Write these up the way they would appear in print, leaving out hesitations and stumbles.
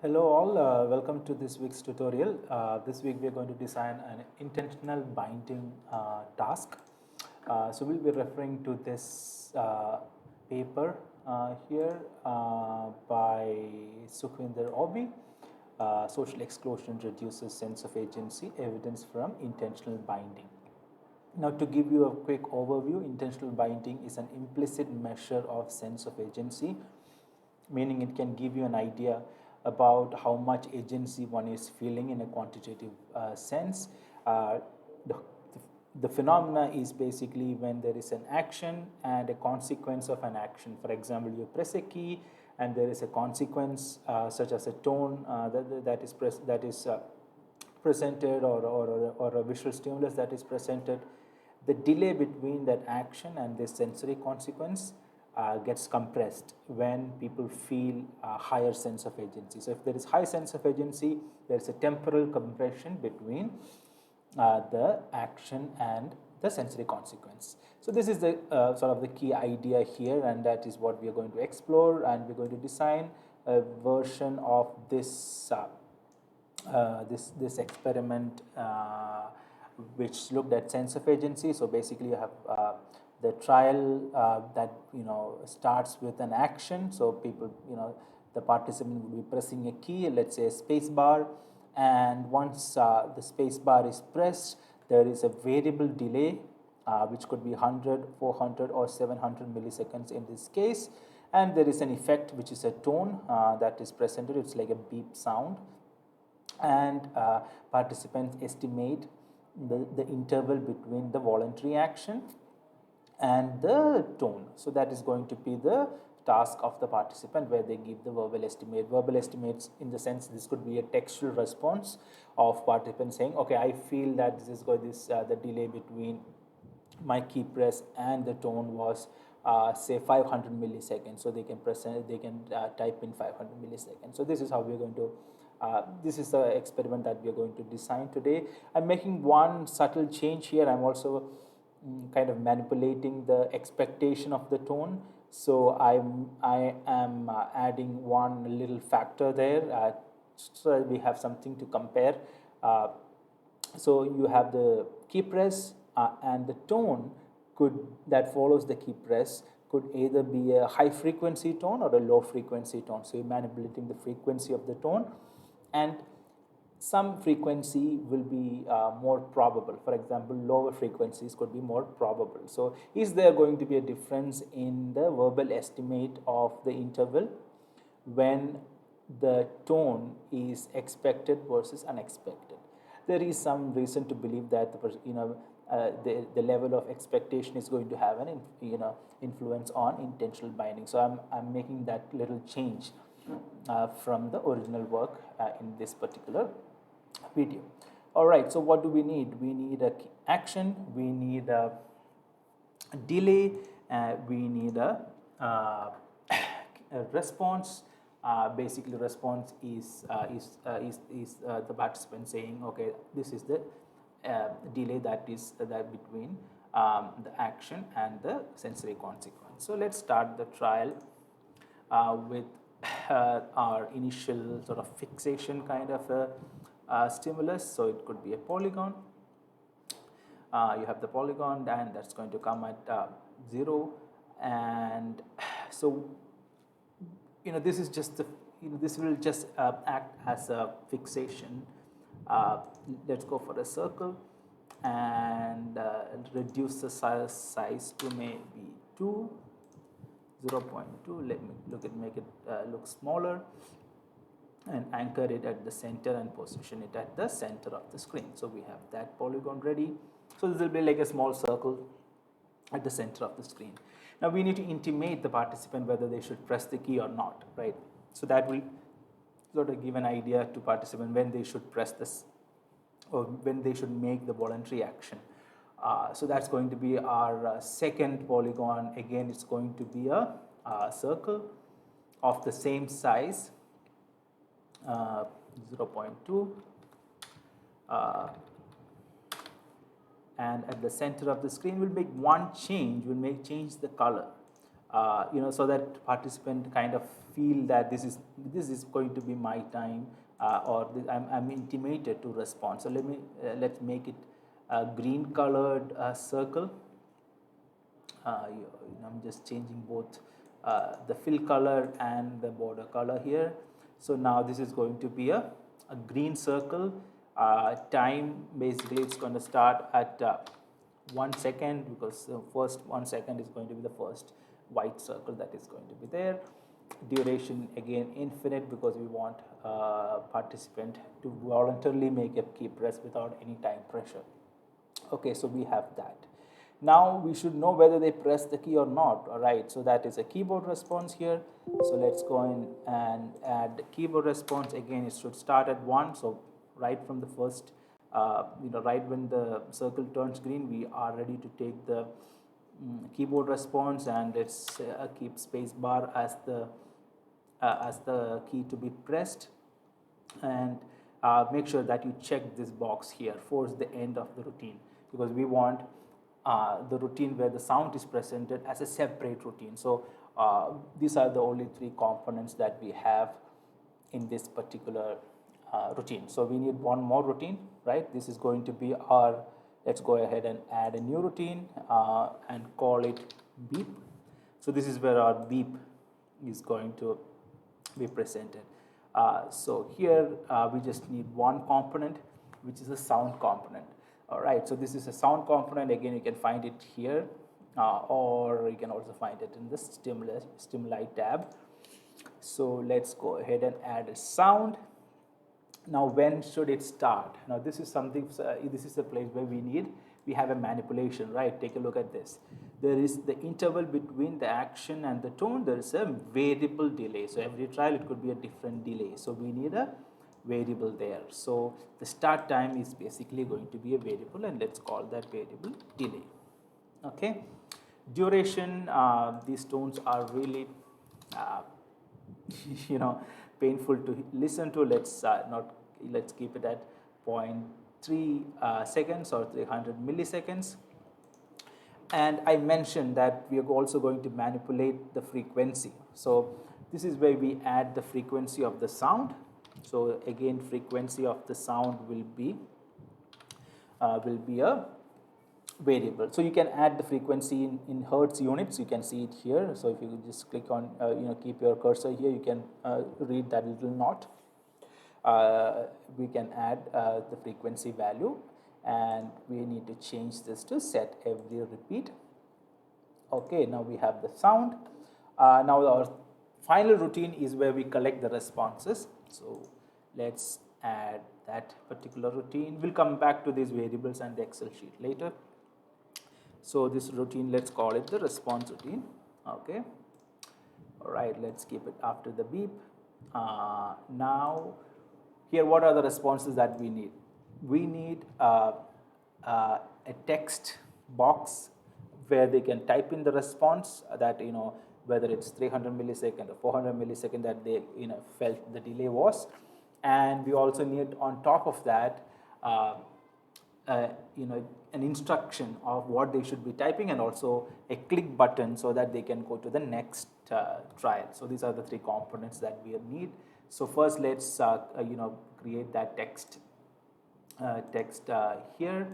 Hello all, welcome to this week's tutorial. This week we are going to design an intentional binding task. So we'll be referring to this paper here by Sukhvinder Obi, Social Exclusion Reduces Sense of Agency, Evidence from Intentional Binding. Now, to give you a quick overview, intentional binding is an implicit measure of sense of agency, meaning it can give you an idea about how much agency one is feeling in a quantitative sense. The, the phenomena is basically when there is an action and a consequence of an action. For example, you press a key and there is a consequence such as a tone that is presented, or a visual stimulus that is presented. The delay between that action and this sensory consequence gets compressed when people feel a higher sense of agency. So if there is high sense of agency, there is a temporal compression between the action and the sensory consequence. So this is the sort of the key idea here, and that is what we are going to explore, and we're going to design a version of this this experiment which looked at sense of agency. So basically you have the trial that starts with an action. So people, the participant will be pressing a key, let's say a space bar, and once the space bar is pressed, there is a variable delay which could be 100, 400 or 700 milliseconds in this case, and there is an effect which is a tone that is presented. It's like a beep sound, and participants estimate the interval between the voluntary action and the tone. So that is going to be the task of the participant, where they give the verbal estimate. Verbal estimates, in the sense, this could be a textual response of participants saying, okay, I feel that this is going the delay between my key press and the tone was say 500 milliseconds. So they can type in 500 milliseconds. So this is how we're going to this is the experiment that we are going to design today. I'm making one subtle change here. I'm also kind of manipulating the expectation of the tone. So I am adding one little factor there, so that we have something to compare. So you have the key press, and the tone that follows the key press could either be a high frequency tone or a low frequency tone. So you're manipulating the frequency of the tone, and some frequency will be more probable. For example, lower frequencies could be more probable. So is there going to be a difference in the verbal estimate of the interval when the tone is expected versus unexpected? There is some reason to believe that the level of expectation is going to have an influence on intentional binding. So I'm making that little change from the original work in this particular video. All right, so what do we need? We need a action, we need a delay, we need a response. Basically, response is the participant saying, okay, this is the delay that is between the action and the sensory consequence. So let's start the trial with our initial sort of fixation kind of a stimulus. So it could be a polygon. You have the polygon, and that's going to come at 0, and so this is just this will just act as a fixation. Let's go for a circle and reduce the size to maybe 2, 0.2. Let me make it look smaller, and anchor it at the center and position it at the center of the screen. So we have that polygon ready. So this will be like a small circle at the center of the screen. Now we need to intimate the participant whether they should press the key or not, right? So that will sort of give an idea to participant when they should press this, or when they should make the voluntary action. So that's going to be our second polygon. Again, it's going to be a circle of the same size, 0.2, and at the center of the screen we'll make one change. We'll change the color. so that participant kind of feel that this is going to be my time, or I'm intimated to respond. So let's make it a green colored circle. I'm just changing both the fill color and the border color here. So now this is going to be a green circle. Time basically it's going to start at 1 second, because the first 1 second is going to be the first white circle that is going to be there. Duration again infinite, because we want participant to voluntarily make a key press without any time pressure. Okay, so we have that. Now we should know whether they press the key or not. All right, so that is a keyboard response here. So let's go in and add the keyboard response. Again, it should start at 1. So right from the first, right when the circle turns green, we are ready to take the keyboard response, and let's keep space bar as the key to be pressed, and make sure that you check this box here, force the end of the routine, because we want the routine where the sound is presented as a separate routine. So these are the only 3 components that we have in this particular routine. So we need one more routine, right? This is going to be our, let's go ahead and add a new routine and call it beep. So this is where our beep is going to be presented. So here we just need one component, which is a sound component. All right, so this is a sound component. Again, you can find it here, or you can also find it in the stimuli tab. So let's go ahead and add a sound. Now, when should it start? Now, this is something. This is a place where we have a manipulation, right? Take a look at this. There is the interval between the action and the tone. There is a variable delay. So every trial it could be a different delay. So we need a variable there. So the start time is basically going to be a variable, and let's call that variable delay. Okay. Duration. These tones are really painful to listen to. Let's keep it at 0.3 seconds or 300 milliseconds. And I mentioned that we are also going to manipulate the frequency. So this is where we add the frequency of the sound. So again, frequency of the sound will be a variable. So you can add the frequency in hertz units. You can see it here. So if you just click on, keep your cursor here, you can read that little knot. We can add the frequency value, and we need to change this to set every repeat. Okay, now we have the sound. Now our final routine is where we collect the responses. So let's add that particular routine. We'll come back to these variables and the Excel sheet later. So this routine, let's call it the response routine. Okay. All right, let's keep it after the beep. Now, here, what are the responses that we need? We need a text box where they can type in the response that, whether it's 300 millisecond or 400 millisecond that they, felt the delay was. And we also need, on top of that, an instruction of what they should be typing, and also a click button so that they can go to the next trial. So these are the 3 components that we need. So first, let's create that text here.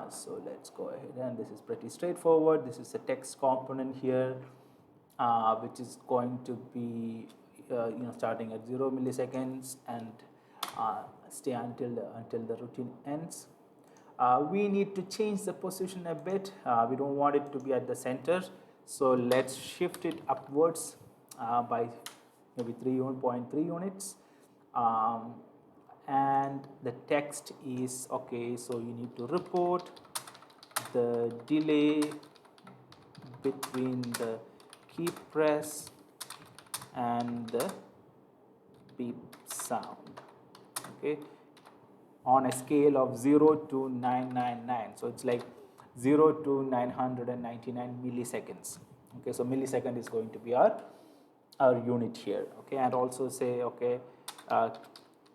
So let's go ahead, and this is pretty straightforward. This is a text component here, which is going to be starting at 0 milliseconds and stay until the routine ends. We need to change the position a bit. We don't want it to be at the center, so let's shift it upwards by maybe 3.3 units. And the text is okay, so you need to report the delay between the key press and the beep sound. Okay, on a scale of 0 to 999. So it's like 0 to 999 milliseconds. Okay, so millisecond is going to be our unit here. Okay, and also say, okay,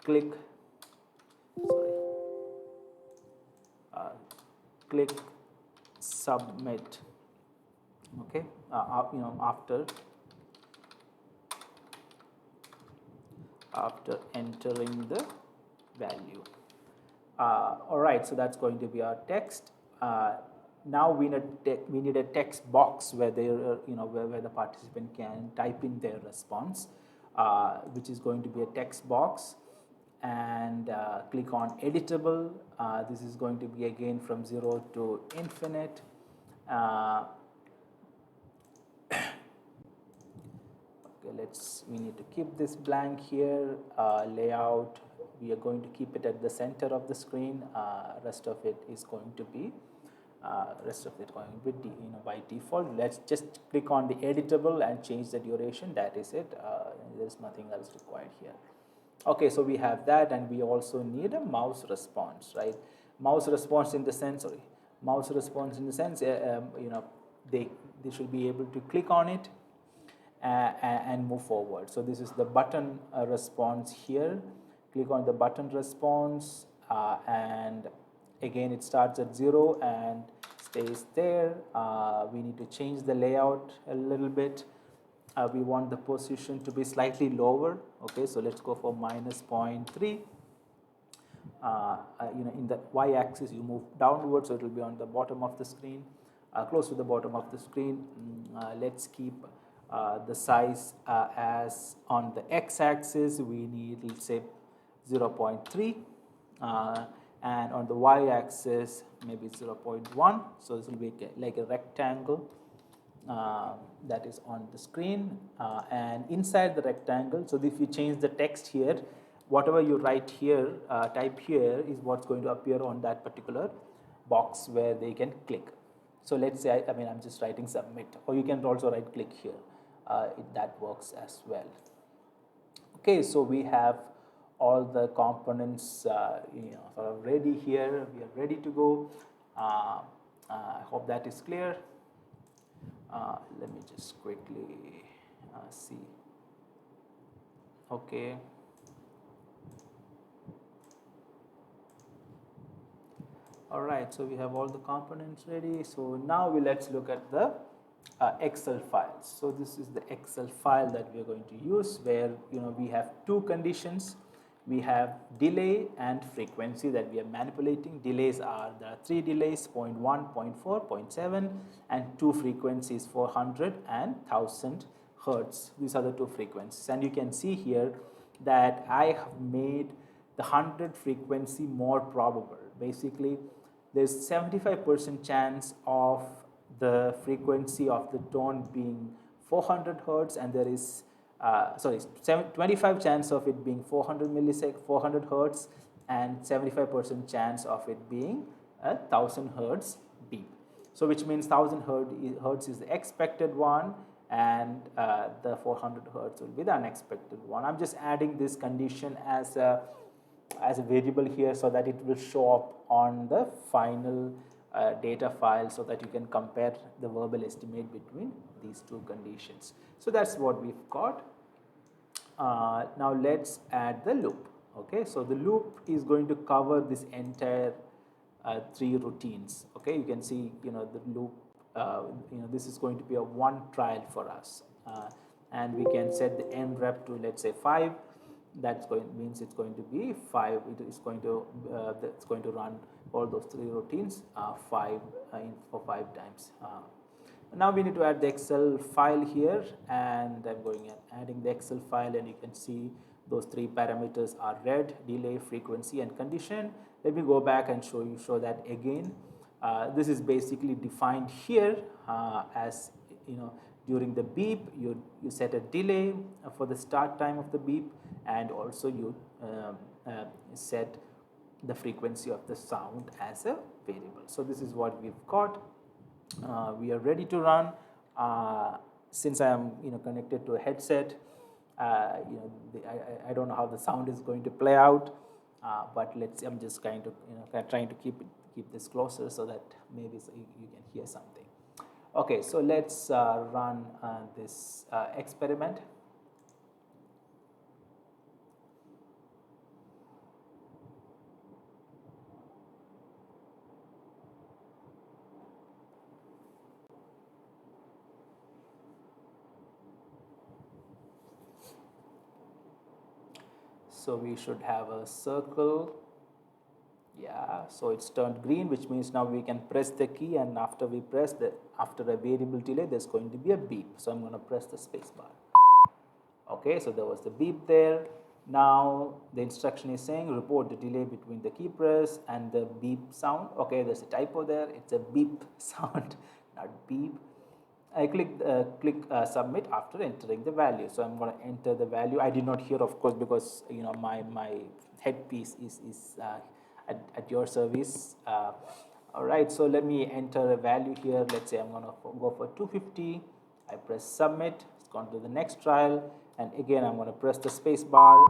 click submit. Okay, after entering the value. All right, so that's going to be our text. Now we need a text box where where the participant can type in their response, which is going to be a text box, and click on editable. This is going to be again from 0 to infinite. Okay, we need to keep this blank here. Layout, we are going to keep it at the center of the screen. Rest of it is going to be by default. Let's just click on the editable and change the duration. That is it. There's nothing else required here. Okay, so we have that, and we also need a mouse response, right? Mouse response in the sense, they should be able to click on it and move forward. So this is the button response here. Click on the button response, and again it starts at 0 and stays there. We need to change the layout a little bit. We want the position to be slightly lower. Okay, so let's go for minus 0.3. In the y-axis you move downwards, so it will be on the bottom of the screen, close to the bottom of the screen. Let's keep the size as on the x-axis. We need, let's say, 0.3, and on the y-axis maybe 0.1. So this will be like a rectangle that is on the screen, and inside the rectangle, so if you change the text here, whatever you write here, type here, is what's going to appear on that particular box where they can click. So let's say I'm just writing submit, or you can also write click here. That works as well. Okay, so we have all the components sort of ready here. We are ready to go. I hope that is clear. Let me just quickly see. Okay. All right, so we have all the components ready. So now let's look at the Excel files. So this is the Excel file that we are going to use, where we have two conditions. We have delay and frequency that we are manipulating. Delays there are 3 delays, 0.1, 0.4, 0.7, and 2 frequencies, 400 and 1000 hertz. These are the 2 frequencies, and you can see here that I have made the 100 frequency more probable. Basically, there's 75% chance of the frequency of the tone being 400 hertz, and there is 25 chance of it being 400 hertz, and 75% chance of it being a 1000 hertz beep. So which means 1000 hertz is the expected one, and the 400 hertz will be the unexpected one. I'm just adding this condition as a variable here, so that it will show up on the final data file, so that you can compare the verbal estimate between these two conditions. So that's what we've got. Now let's add the loop. Okay, so the loop is going to cover this entire 3 routines. Okay, you can see the loop. This is going to be a one trial for us, and we can set the n rep to, let's say, 5. Means it's going to be 5. It's going to run all those 3 routines 5 for 5 times. Now we need to add the Excel file here, and I'm going and adding the Excel file, and you can see those 3 parameters are red: delay, frequency, and condition. Let me go back and show that again. This is basically defined here as during the beep, you set a delay for the start time of the beep, and also you set the frequency of the sound as a variable. So this is what we've got. We are ready to run. Since I am connected to a headset, I don't know how the sound is going to play out, but I'm just trying to keep this closer, so that maybe you can hear something. Okay, so let's run this experiment. So we should have a circle. Yeah, so it's turned green, which means now we can press the key, and after we press after a variable delay, there's going to be a beep. So I'm going to press the space bar. Okay, so there was the beep there. Now the instruction is saying report the delay between the key press and the beep sound. Okay, there's a typo there. It's a beep sound, not beep. I click submit after entering the value. So I'm going to enter the value. I did not hear, of course, because my headpiece is at your service. All right, so let me enter a value here. Let's say I'm going to go for 250. I press submit. It's gone to the next trial, and again I'm going to press the space bar.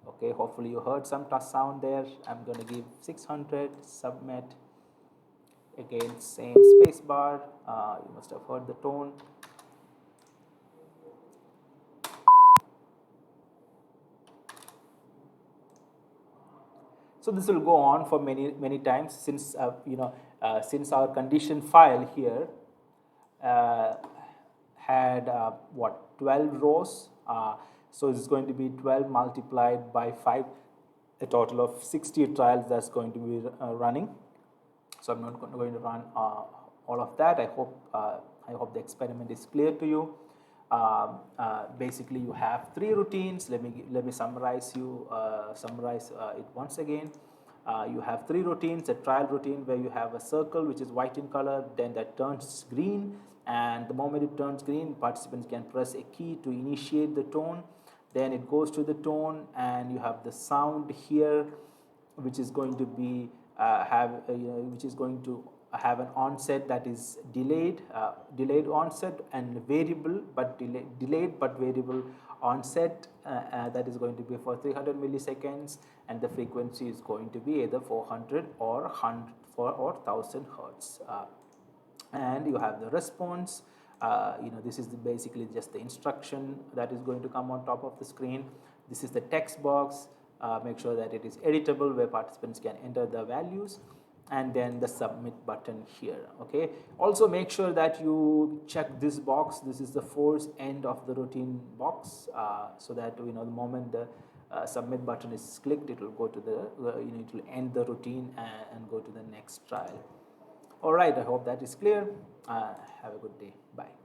Okay, hopefully you heard some sound there. I'm going to give 600. Submit. Again, same space bar. You must have heard the tone. So this will go on for many times, since since our condition file here had what, 12 rows. So it's going to be 12 multiplied by 5, a total of 60 trials that's going to be running. So I'm not going to run all of that. I hope the experiment is clear to you. Basically, you have 3 routines. Let me summarize it once again. You have 3 routines: a trial routine where you have a circle which is white in color, then that turns green, and the moment it turns green, participants can press a key to initiate the tone. Then it goes to the tone, and you have the sound here, which is going to be which is going to have an onset that is delayed onset, and variable but delayed but variable onset, that is going to be for 300 milliseconds, and the frequency is going to be either 400 or 100 or 1000 hertz. And you have the response. This is basically just the instruction that is going to come on top of the screen. This is the text box. Make sure that it is editable, where participants can enter the values, and then the submit button here. Okay, also make sure that you check this box. This is the force end of the routine box, so that the moment the submit button is clicked, it will go to the it will end the routine and go to the next trial. All right, I hope that is clear. Have a good day. Bye.